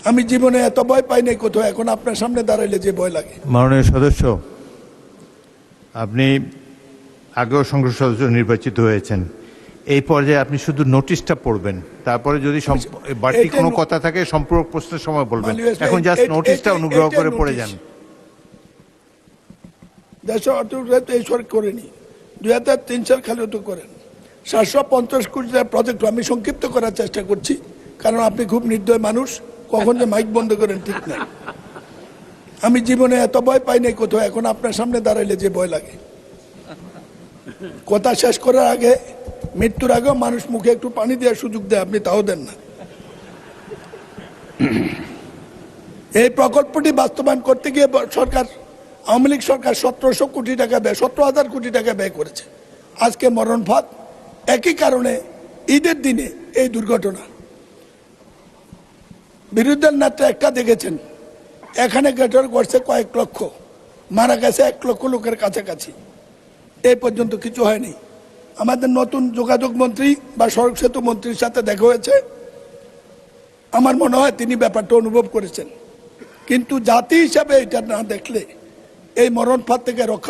আমি জীবনে এত ভয় পাই নাই কোথাও, এখন আপনার সামনে দাঁড়াইলে যে ভয় লাগে। মাননীয় সদস্য, আপনি আগেও সংসদ সদস্য নির্বাচিত হয়েছেন, এই পর্যায়ে আপনি শুধু নোটিশটা পড়বেন, তারপরে যদি বাড়তি কোনো কথা থাকে সম্পূরক প্রশ্নের সময় বলবেন। এখন জাস্ট নোটিশটা অনুগ্রহ করে পড়ে যান। দেশের অর্থনীতি এই সরকার করেনি, 2003 সাল খালিও তো করেন 750 কোটি টাকার প্রজেক্ট। আমি সংক্ষিপ্ত করার চেষ্টা করছি, কারণ আপনি খুব নির্দয় মানুষ, কখন যে মাইক বন্ধ করেন ঠিক নাই। আমি জীবনে এত ভয় পাই নাই কোথাও, এখন আপনার সামনে দাঁড়াইলে যে ভয় লাগে। কথা শেষ করার আগে, মৃত্যুর আগেও মানুষ মুখে একটু পানি দেওয়ার সুযোগ দেয়, আপনি তাও দেন না। এই প্রকল্পটি বাস্তবায়ন করতে গিয়ে সরকার, আওয়ামী লীগ সরকার 1700 কোটি টাকা ব্যয়, 17,000 কোটি টাকা ব্যয় করেছে। আজকে মরণ ফাঁদ, একই কারণে ঈদের দিনে এই দুর্ঘটনা। বিরোধী নেতা একটা দেখেছেন, এখানে ঘটনা ঘটছে কয়েক লক্ষ, মারা গেছে 1 লক্ষ লোকের কাছাকাছি। এই পর্যন্ত কিছু হয়নি। আমাদের নতুন যোগাযোগ মন্ত্রী বা সড়ক সেতু মন্ত্রীর সাথে দেখা হয়েছে, আমার মনে হয় তিনি ব্যাপারটা অনুভব করেছেন, কিন্তু জাতি হিসাবে এটা না দেখলে এই মরণ ফাঁদ থেকে রক্ষা